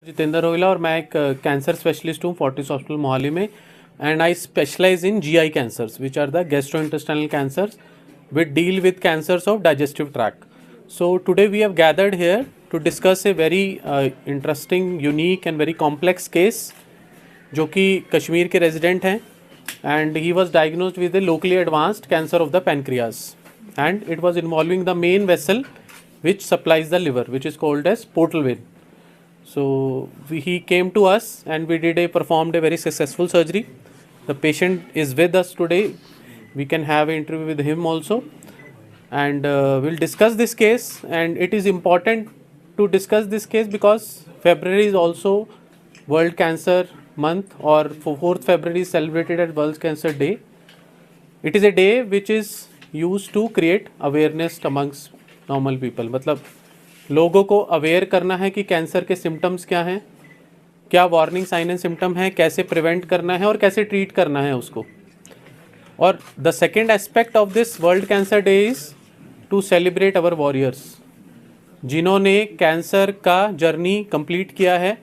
जितेंद्र रोहिला और मैं एक कैंसर स्पेशलिस्ट हूँ फोर्टिस हॉस्पिटल मोहाली में and I specialise in GI cancers which are the gastrointestinal cancers which deal with cancers of digestive tract. So today we have gathered here to discuss a very interesting unique and very complex case जो कि कश्मीर के resident हैं and he was diagnosed with a locally advanced cancer of the pancreas and it was involving the main vessel which supplies the liver, which is called as portal vein. So he came to us and we performed a very successful surgery. The patient is with us today. We can have an interview with him also, and we'll discuss this case. And it is important to discuss this case because February is also World Cancer Month, or 4th February is celebrated as World Cancer Day. It is a day which is used to create awareness amongst normal people. मतलब लोगों को aware करना है कि cancer के symptoms क्या हैं, क्या वार्निंग साइन एंड सिम्टम है, कैसे प्रिवेंट करना है और कैसे ट्रीट करना है उसको. और the second aspect of this world cancer day is to celebrate our warriors जिन्होंने कैंसर का जर्नी कंप्लीट किया है,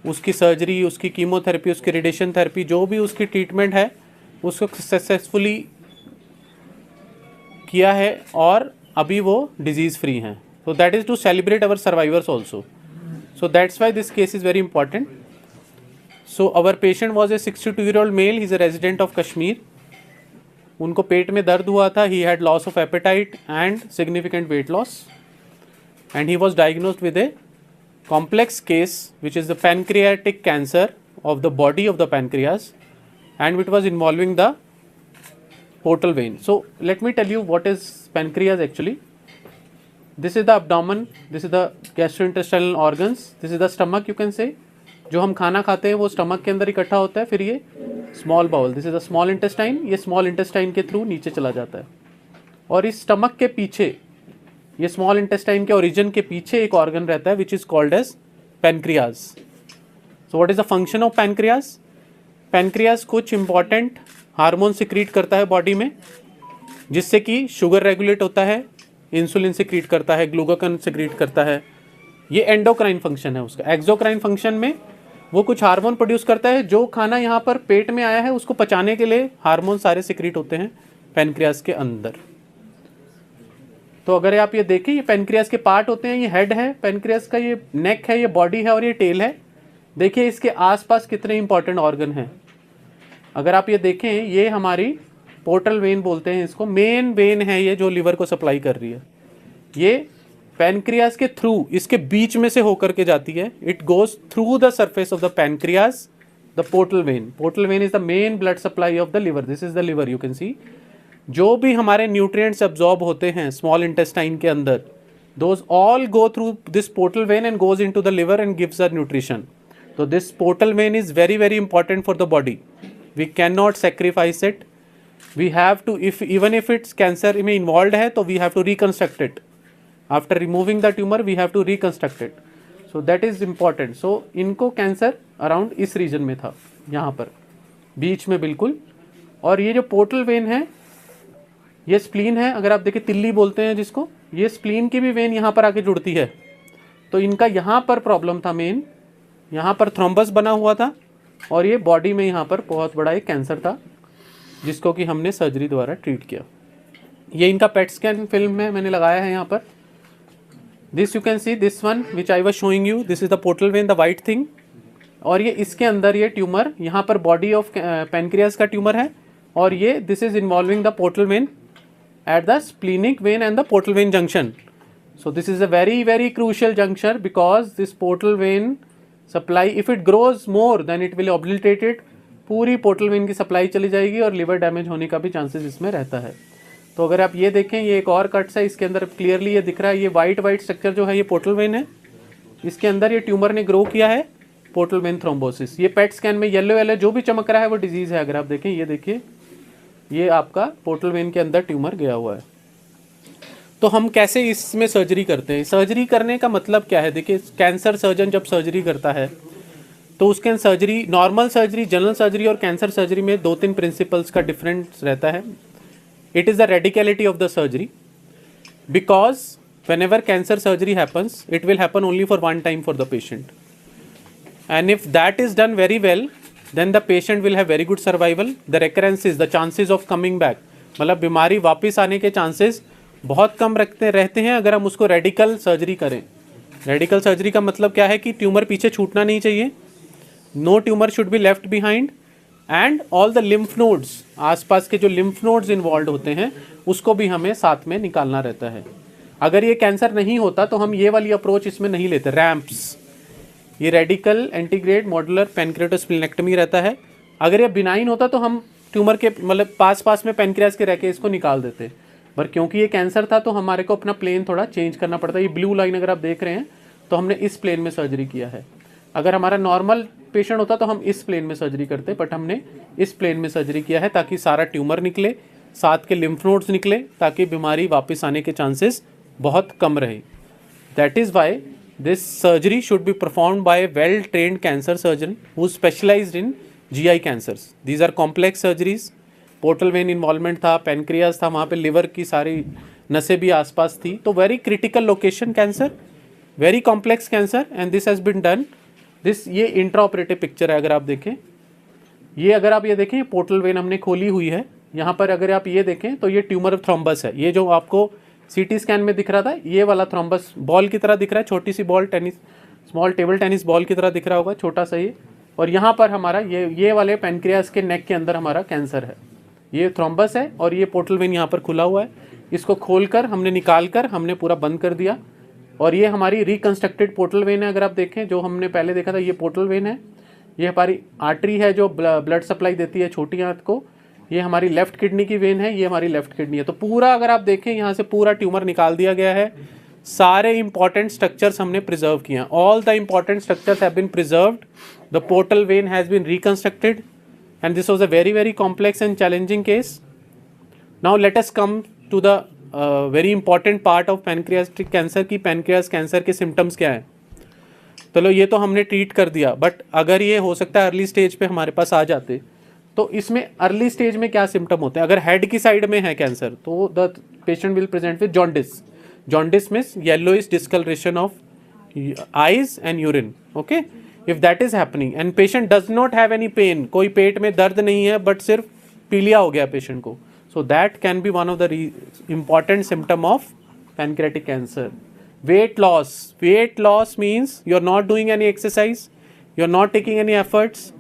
उसकी सर्जरी, उसकी कीमोथेरेपी, उसकी रेडिएशन थेरेपी, जो भी उसकी ट्रीटमेंट है उसको सक्सेसफुली किया है और अभी वो डिजीज़ फ्री हैं. So that is to celebrate our survivors also. So that's why this case is very important. So our patient was a 62-year-old male. He is a resident of Kashmir. उनको पेट में दर्द हुआ था. He had loss of appetite and significant weight loss and he was diagnosed with a complex case which is the pancreatic cancer of the body of the pancreas and it was involving the portal vein. So let me tell you what is pancreas actually. This is the abdomen, this is the gastrointestinal organs, this is the stomach you can say. जो हम खाना खाते हैं वो stomach के अंदर इकट्ठा होता है. फिर ये small bowel, this is the small intestine. ये स्मॉल इंटेस्टाइन के थ्रू नीचे चला जाता है और इस स्टमक के पीछे, ये स्मॉल इंटेस्टाइन के ओरिजिन के पीछे एक ऑर्गन रहता है which is called as pancreas. So what is the function of pancreas? Pancreas कुछ इंपॉर्टेंट हार्मोन सिक्रीट करता है बॉडी में जिससे कि शुगर रेगुलेट होता है, इंसुलिन सिक्रीट करता है, ग्लूकागॉन सिक्रीट करता है. ये एंडोक्राइन फंक्शन है उसका. एक्सोक्राइन फंक्शन में वो कुछ हार्मोन प्रोड्यूस करता है. जो खाना यहाँ पर पेट में आया है उसको पचाने के लिए हार्मोन सारे सिक्रीट होते हैं पैनक्रियाज के अंदर. तो अगर आप ये देखें, ये पैनक्रियाज के पार्ट होते हैं. ये हेड है पैनक्रियाज का, ये नेक है, ये बॉडी है और ये टेल है. देखिए इसके आसपास कितने इंपॉर्टेंट ऑर्गन हैं. अगर आप ये देखें, ये हमारी पोर्टल वेन बोलते हैं इसको. मेन वेन है ये जो लिवर को सप्लाई कर रही है. ये पैनक्रियाज के थ्रू, इसके बीच में से होकर के जाती है. It goes through the surface of the pancreas, the portal when. Portal vein is the main blood supply of the liver. This is the liver, you can सी. जो भी हमारे न्यूट्रिएंट्स एब्जॉर्ब होते हैं स्मॉल इंटेस्टाइन के अंदर, those all go through this portal vein and goes into the liver and gives the nutrition. So this portal vein is very very important for the body. We cannot sacrifice it. We have to, if even if it's cancer में involved है तो we have to reconstruct it. After removing the tumor we have to reconstruct it. So that is important. So इनको cancer around इस reason में था, यहाँ पर बीच में बिल्कुल. और ये जो पोर्टल वेन है ये स्प्लीन है. अगर आप देखें, तिल्ली बोलते हैं जिसको, ये स्प्लीन की भी वेन यहाँ पर आके जुड़ती है. तो इनका यहाँ पर प्रॉब्लम था मेन. यहाँ पर थ्रोम्बस बना हुआ था और ये बॉडी में यहाँ पर बहुत बड़ा एक कैंसर था जिसको कि हमने सर्जरी द्वारा ट्रीट किया. ये इनका पेट स्कैन फिल्म में मैंने लगाया है यहाँ पर. This you can C, this one which I was showing you, this is the portal when, the white thing. और ये इसके अंदर ये ट्यूमर, यहाँ पर बॉडी ऑफ पैनक्रियाज का ट्यूमर है. और ये this is involving the portal when at the splenic when and the portal when junction. So this is a very very crucial junction because this portal vein supply, if it grows more than it will obliterate it. पूरी portal vein की supply चली जाएगी और liver damage होने का भी chances इसमें रहता है. तो अगर आप ये देखें, ये एक और कट्स है, इसके अंदर क्लियरली ये दिख रहा है. ये वाइट वाइट स्ट्रक्चर जो है ये पोर्टल वेन है. इसके अंदर ये ट्यूमर ने ग्रो किया है, पोर्टल वेन थ्रोम्बोसिस. ये पेट स्कैन में येलो येलो जो भी चमक रहा है वो डिजीज़ है. अगर आप देखें, ये देखिए, ये आपका पोर्टल वेन के अंदर ट्यूमर गया हुआ है. तो हम कैसे इसमें सर्जरी करते हैं? सर्जरी करने का मतलब क्या है? देखिए, कैंसर सर्जन जब सर्जरी करता है तो उसके surgery, normal surgery, general surgery और कैंसर सर्जरी में 2-3 प्रिंसिपल्स का डिफरेंस रहता है. It is the radicality of the surgery because whenever cancer surgery happens, it will happen only for one time for the patient. and if that is done very well, then the patient will have very good survival. The recurrences, the chances of coming back, मतलब बीमारी वापस आने के chances बहुत कम रहते हैं अगर हम उसको रेडिकल सर्जरी करें. रेडिकल सर्जरी का मतलब क्या है कि ट्यूमर पीछे छूटना नहीं चाहिए, no tumour should be left behind, and all the lymph nodes, आसपास के जो लिम्फ नोड्स इन्वॉल्व होते हैं उसको भी हमें साथ में निकालना रहता है. अगर ये कैंसर नहीं होता तो हम ये वाली अप्रोच इसमें नहीं लेते, रैम्प्स, ये रेडिकल एंटीग्रेड मॉड्यूलर पैनक्रियाटोस्प्लीनेक्टमी रहता है. अगर ये बिनाइन होता तो हम ट्यूमर के मतलब पास में पैनक्रियास के रह के इसको निकाल देते, पर क्योंकि ये कैंसर था तो हमारे को अपना प्लेन थोड़ा चेंज करना पड़ता है. ये ब्लू लाइन अगर आप देख रहे हैं तो हमने इस प्लेन में सर्जरी किया है. अगर हमारा नॉर्मल पेशेंट होता तो हम इस प्लेन में सर्जरी करते, बट हमने इस प्लेन में सर्जरी किया है ताकि सारा ट्यूमर निकले, साथ के लिम्फ नोड्स निकले, ताकि बीमारी वापस आने के चांसेस बहुत कम रहे. That is why this surgery should be performed by a well trained cancer surgeon who is specialized in GI cancers. These are complex surgeries. Portal vein involvement था, पेनक्रियाज था, वहाँ पे लिवर की सारी नसें भी आसपास थी, तो very critical location cancer, very complex cancer, and this has been done. This ये इंट्रा ऑपरेटिव पिक्चर है. अगर आप देखें, ये अगर आप ये देखें पोर्टल वेन हमने खोली हुई है. यहाँ पर अगर आप ये देखें तो ये ट्यूमर थ्रोम्बस है. ये जो आपको सीटी स्कैन में दिख रहा था, ये वाला थ्रोम्बस बॉल की तरह दिख रहा है, छोटी सी ball, tennis, small table tennis ball की तरह दिख रहा होगा, छोटा सा ये. और यहाँ पर हमारा ये वाले पेनक्रियास के नेक के अंदर हमारा कैंसर है. ये थ्रोम्बस है और ये पोर्टल वेन यहाँ पर खुला हुआ है. इसको खोलकर हमने निकाल कर हमने पूरा बंद कर दिया, और ये हमारी रिकंस्ट्रक्टेड पोर्टल वेन है. अगर आप देखें, जो हमने पहले देखा था ये पोर्टल वेन है, ये हमारी आर्टरी है जो ब्लड सप्लाई देती है छोटी आंत को. ये हमारी लेफ्ट किडनी की वेन है, ये हमारी लेफ्ट किडनी है. तो पूरा अगर आप देखें यहाँ से पूरा ट्यूमर निकाल दिया गया है. सारे इंपॉर्टेंट स्ट्रक्चर्स हमने प्रिजर्व किए हैं. All the important structures have been preserved. The portal vein has been reconstructed, and this was a very complex and challenging case. Now let us come to the very important part of pancreatic cancer कि pancreas cancer के symptoms क्या हैं. चलो ये तो हमने treat कर दिया, बट अगर ये हो सकता है अर्ली स्टेज पे हमारे पास आ जाते, तो इसमें अर्ली स्टेज में क्या सिम्टम होते हैं. अगर हेड की साइड में है कैंसर तो the patient will present with jaundice. Jaundice means yellowish discolouration of eyes and urine. Okay, if that is happening and patient does not have any pain, कोई पेट में दर्द नहीं है बट सिर्फ पीलिया हो गया पेशेंट को, so that can be one of the important symptom of pancreatic cancer. Weight loss means you are not doing any exercise, you are not taking any efforts.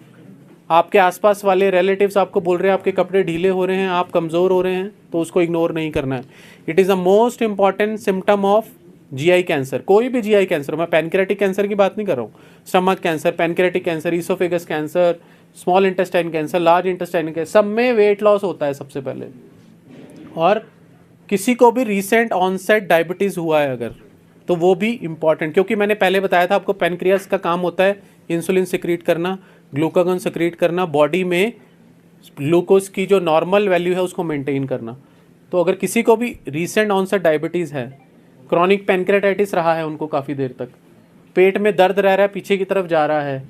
आपके आसपास वाले रिलेटिव्स आपको बोल रहे हैं आपके कपड़े ढीले हो रहे हैं, आप कमज़ोर हो रहे हैं, तो उसको इग्नोर नहीं करना है. It is the most important symptom of GI cancer. कोई भी जीआई कैंसर, मैं पैनक्रियाटिक कैंसर की बात नहीं कर रहा हूँ, stomach cancer, pancreatic cancer, oesophagus cancer, small intestine cancer, large intestine cancer, सब में वेट लॉस होता है सबसे पहले. और किसी को भी रिसेंट ऑनसेट डायबिटीज़ हुआ है अगर, तो वो भी इम्पॉर्टेंट, क्योंकि मैंने पहले बताया था आपको पैनक्रियास का काम होता है इंसुलिन सिक्रीट करना, ग्लूकागॉन सिक्रीट करना, बॉडी में ग्लूकोज की जो नॉर्मल वैल्यू है उसको मेंटेन करना. तो अगर किसी को भी रिसेंट ऑनसेट डायबिटीज़ है, क्रॉनिक पैनक्रियाटाइटिस रहा है उनको काफ़ी देर तक, पेट में दर्द रह रहा है, पीछे की तरफ जा रहा है,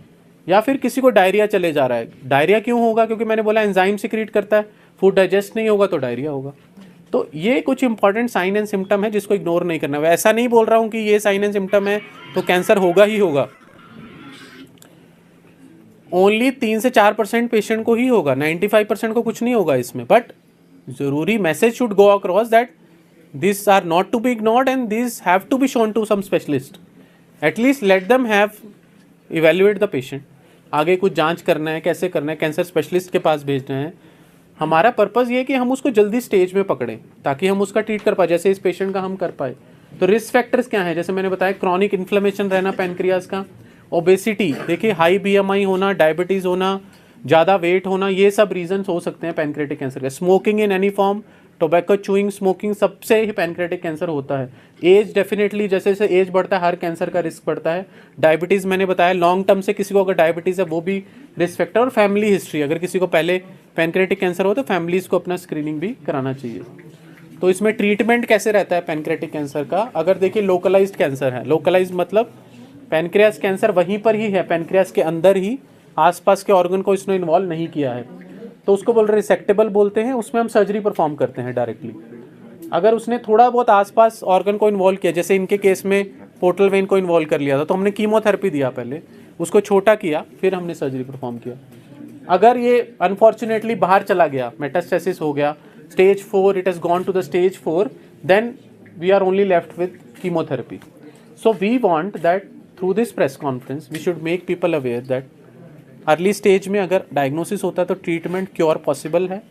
या फिर किसी को डायरिया चले जा रहा है. डायरिया क्यों होगा? क्योंकि मैंने बोला एंजाइम सिक्रीट करता है, फूड डाइजेस्ट नहीं होगा तो डायरिया होगा. तो ये कुछ इंपॉर्टेंट साइन एंड सिम्टम है जिसको इग्नोर नहीं करना है. ऐसा नहीं बोल रहा हूँ कि ये साइन एंड सिम्टम है तो कैंसर होगा ही होगा. ओनली 3 से 4% पेशेंट को ही होगा, 95% को कुछ नहीं होगा इसमें. बट जरूरी message should go across that this are not to be ignored and this have to be shown to some specialist. At least let them have evaluate the patient. आगे कुछ जांच करना है, कैसे करना है, कैंसर स्पेशलिस्ट के पास भेजना है. हमारा पर्पज़ ये है कि हम उसको जल्दी स्टेज में पकड़ें ताकि हम उसका ट्रीट कर पाए, जैसे इस पेशेंट का हम कर पाए. तो रिस्क फैक्टर्स क्या हैं? जैसे मैंने बताया, क्रॉनिक इन्फ्लेमेशन रहना पैनक्रियाज का, ओबेसिटी, देखिए हाई BMI होना, डायबिटीज़ होना, ज़्यादा वेट होना, ये सब रीजंस हो सकते हैं पैनक्रियाटिक कैंसर के. Smoking in any form, tobacco chewing, smoking, सबसे ही पैनक्रियाटिक कैंसर होता है. एज, डेफिनेटली जैसे जैसे एज बढ़ता है हर कैंसर का रिस्क बढ़ता है. डायबिटीज़ मैंने बताया, लॉन्ग टर्म से किसी को अगर डायबिटीज़ है वो भी रिस्क फैक्टर. और फैमिली हिस्ट्री, अगर किसी को पहले पैनक्रियाटिक कैंसर हो तो फैमिलीज़ को अपना स्क्रीनिंग भी कराना चाहिए. तो इसमें ट्रीटमेंट कैसे रहता है पैनक्रियाटिक कैंसर का? अगर देखिए लोकलाइज्ड कैंसर है, लोकलाइज्ड मतलब पैनक्रियास कैंसर वहीं पर ही है, पैनक्रियास के अंदर ही, आसपास के ऑर्गन को इसने इन्वॉल्व नहीं किया है, तो उसको बोल रहे रिसेक्टेबल बोलते हैं. उसमें हम सर्जरी परफॉर्म करते हैं डायरेक्टली. अगर उसने थोड़ा बहुत आसपास ऑर्गन को इन्वॉल्व किया, जैसे इनके केस में पोर्टल वेन को इन्वॉल्व कर लिया था, तो हमने कीमोथेरेपी दिया पहले, उसको छोटा किया, फिर हमने सर्जरी परफॉर्म किया। अगर ये अनफॉर्चुनेटली बाहर चला गया, मेटास्टेसिस हो गया, stage 4, it has gone to the stage 4, then we are only left with chemotherapy. So we want that through this press conference we should make people aware that early stage में अगर diagnosis होता है तो treatment cure possible है।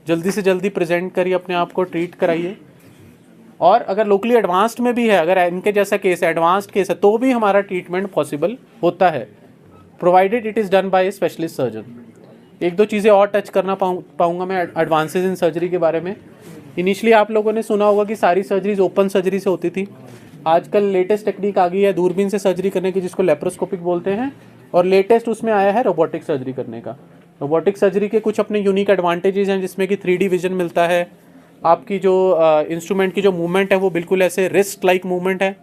जल्दी से जल्दी present करिए अपने आप को, ट्रीट कराइए। और अगर लोकली एडवांस्ड में भी है, अगर इनके जैसा केस है, एडवांस्ड केस है, तो भी हमारा ट्रीटमेंट पॉसिबल होता है, provided it is done by A specialist surgeon. एक दो चीज़ें और टच करना पाऊँगा मैं एडवांसेस इन सर्जरी के बारे में। इनिशियली आप लोगों ने सुना होगा कि सारी सर्जरीज ओपन सर्जरी से होती थी। आजकल लेटेस्ट टेक्निक आ गई है दूरबीन से सर्जरी करने की, जिसको लेप्रोस्कोपिक बोलते हैं, और लेटेस्ट उसमें आया है रोबोटिक सर्जरी करने का। रोबोटिक सर्जरी के कुछ अपने यूनिक एडवांटेजेस हैं, जिसमें कि 3D विजन मिलता है, आपकी जो इंस्ट्रूमेंट की जो मूवमेंट है वो बिल्कुल ऐसे रिस्ट लाइक मूवमेंट है।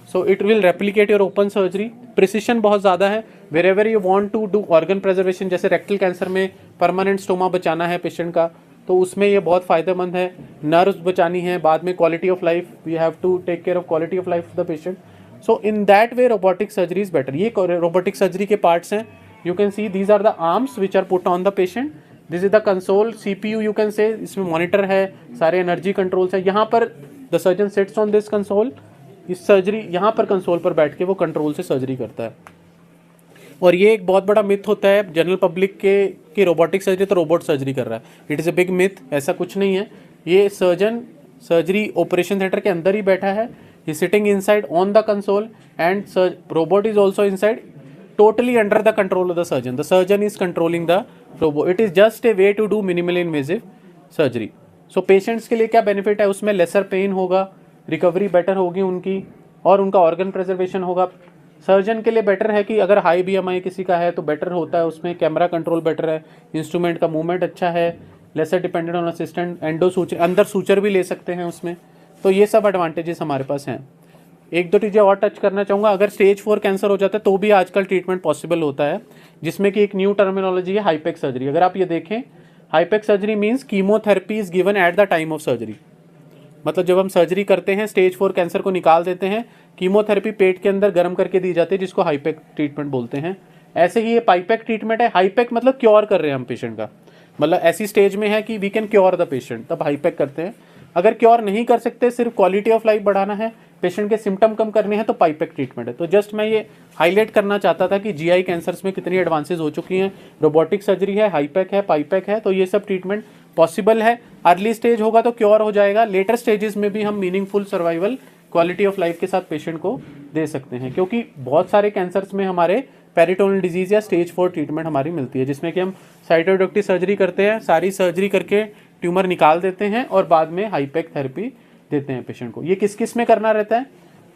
So it will replicate your open surgery. Precision बहुत ज़्यादा है। Wherever you want to do organ preservation, जैसे रेक्टल कैंसर में परमानेंट स्टोमा बचाना है पेशेंट का, तो उसमें ये बहुत फ़ायदेमंद है। नर्व्स बचानी है, बाद में quality of life, we have to take care of quality of life of the patient. So in that way robotic surgery is better. ये रोबोटिक सर्जरी के पार्ट्स हैं। You can see these are the arms which are put on the patient. This is the console, CPU you can say, इसमें monitor है, सारे energy controls है। यहाँ पर the surgeon sits on this console. इस surgery यहाँ पर console पर बैठ के वो कंट्रोल से सर्जरी करता है। और ये एक बहुत बड़ा मिथ होता है जनरल पब्लिक के कि रोबोटिक सर्जरी तो रोबोट सर्जरी कर रहा है। It is a big myth, ऐसा कुछ नहीं है। ये सर्जन सर्जरी ऑपरेशन थिएटर के अंदर ही बैठा है, he sitting inside on the console, and robot is also inside, totally under the control of the surgeon. The surgeon is controlling the robot. It is just a way to do minimally invasive surgery. So patients के लिए क्या benefit है उसमें? lesser pain होगा, recovery better होगी उनकी, और उनका organ preservation होगा। सर्जन के लिए बेटर है कि अगर हाई BMI किसी का है तो बेटर होता है, उसमें कैमरा कंट्रोल बेटर है, इंस्ट्रूमेंट का मूवमेंट अच्छा है, lesser dependent on assistant, endo suture, अंदर सूचर भी ले सकते हैं उसमें। तो ये सब एडवांटेजेस हमारे पास हैं। एक दो चीज़ें और टच करना चाहूँगा। अगर स्टेज 4 कैंसर हो जाता है तो भी आजकल ट्रीटमेंट पॉसिबल होता है, जिसमें कि एक न्यू टर्मिनोलॉजी है हाईपेक सर्जरी। अगर आप ये देखें, हाईपेक surgery means chemotherapy is given at the time of surgery. मतलब जब हम सर्जरी करते हैं, स्टेज 4 कैंसर को निकाल देते हैं, कीमोथेरेपी पेट के अंदर गर्म करके दी जाती है, जिसको हाईपेक ट्रीटमेंट बोलते हैं। ऐसे ही ये पाइपेक ट्रीटमेंट है। हाईपेक मतलब क्योर कर रहे हैं हम पेशेंट का, मतलब ऐसी स्टेज में है कि we can cure the patient, तब हाईपेक करते हैं। अगर क्योर नहीं कर सकते, सिर्फ क्वालिटी ऑफ लाइफ बढ़ाना है, पेशेंट के सिम्टम कम करने हैं, तो पाइपेक ट्रीटमेंट है। तो जस्ट मैं ये हाईलाइट करना चाहता था कि GI कैंसर्स में कितनी एडवांसेस हो चुकी हैं। रोबोटिक सर्जरी है, हाईपेक है, पाइपेक है, तो ये सब ट्रीटमेंट पॉसिबल है। अर्ली स्टेज होगा तो क्योर हो जाएगा, लेटर स्टेजेस में भी हम meaningful survival quality of life के साथ पेशेंट को दे सकते हैं, क्योंकि बहुत सारे कैंसर्स में हमारे पेरिटोनल डिजीज़ या स्टेज 4 ट्रीटमेंट हमारी मिलती है, जिसमें कि हम साइटोडक्टिव सर्जरी करते हैं, सारी सर्जरी करके ट्यूमर निकाल देते हैं और बाद में हाईपेक थेरेपी देते हैं पेशेंट को। ये किस किस में करना रहता है?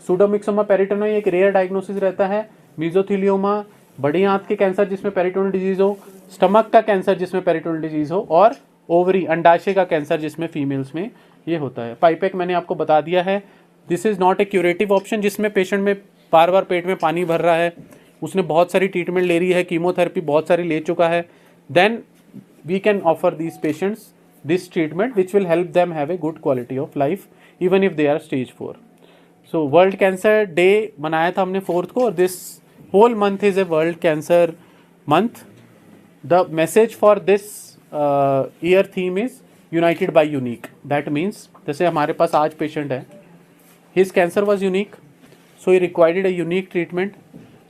सूडोमिक्सोमा पेरिटोनल एक रेयर डायग्नोसिस रहता है, मीजोथीलियोमा बड़ी आंत के कैंसर जिसमें पेरिटोनल डिजीज हो, स्टमक का कैंसर जिसमें पेरिटोनल डिजीज हो, और ओवरी अंडाशय का कैंसर जिसमें फीमेल्स में ये होता है। पाइपेक मैंने आपको बता दिया है। This is not a curative option, जिसमें पेशेंट में बार बार पेट में पानी भर रहा है, उसने बहुत सारी ट्रीटमेंट ले रही है, कीमोथेरेपी बहुत सारी ले चुका है, then we can offer these patients this treatment which will help them have a good quality of life even if they are stage 4। So world cancer day मनाया था हमने 4th को, और this whole month is a world cancer month. The message for this year theme is united by unique. That means जैसे हमारे पास आज patient है, his cancer was unique, so he required a unique treatment.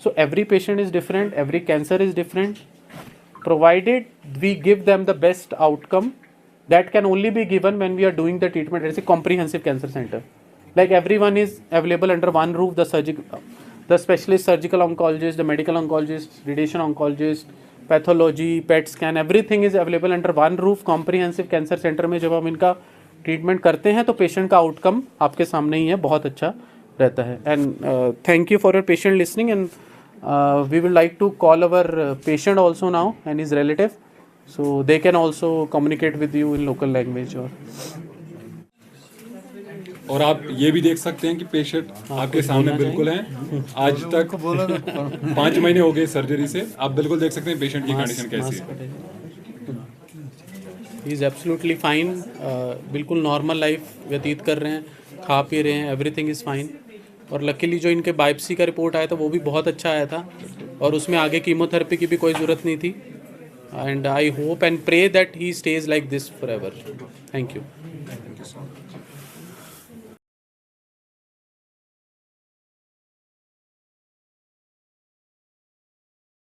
So every patient is different, every cancer is different, provided we give them the best outcome that can only be given when we are doing the treatment as a comprehensive cancer center. Like everyone is available under one roof, the specialist surgical oncologist, the medical oncologist, radiation oncologist, pathology, PET scan, everything is available under one roof, comprehensive cancer center में जब हम इनका treatment करते हैं तो patient का outcome आपके सामने ही है, बहुत अच्छा रहता है। And thank you for your patient listening, and we would like to call our patient also now and his relative, so they can also communicate with you in local language। और आप ये भी देख सकते हैं कि पेशेंट आपके सामने बिल्कुल हैं। आज तक 5 महीने हो गए सर्जरी से, आप बिल्कुल देख सकते हैं पेशेंट की कंडीशन कैसी है। ही इज़ एब्सोल्युटली फाइन, बिल्कुल नॉर्मल लाइफ व्यतीत कर रहे हैं, खा पी रहे हैं, एवरीथिंग इज़ फाइन। और लकीली जो इनके बायोप्सी का रिपोर्ट आया था वो भी बहुत अच्छा आया था और उसमें आगे कीमोथेरेपी की भी कोई ज़रूरत नहीं थी. And I hope and pray that he stays like this forever. Thank you. Thank you so much.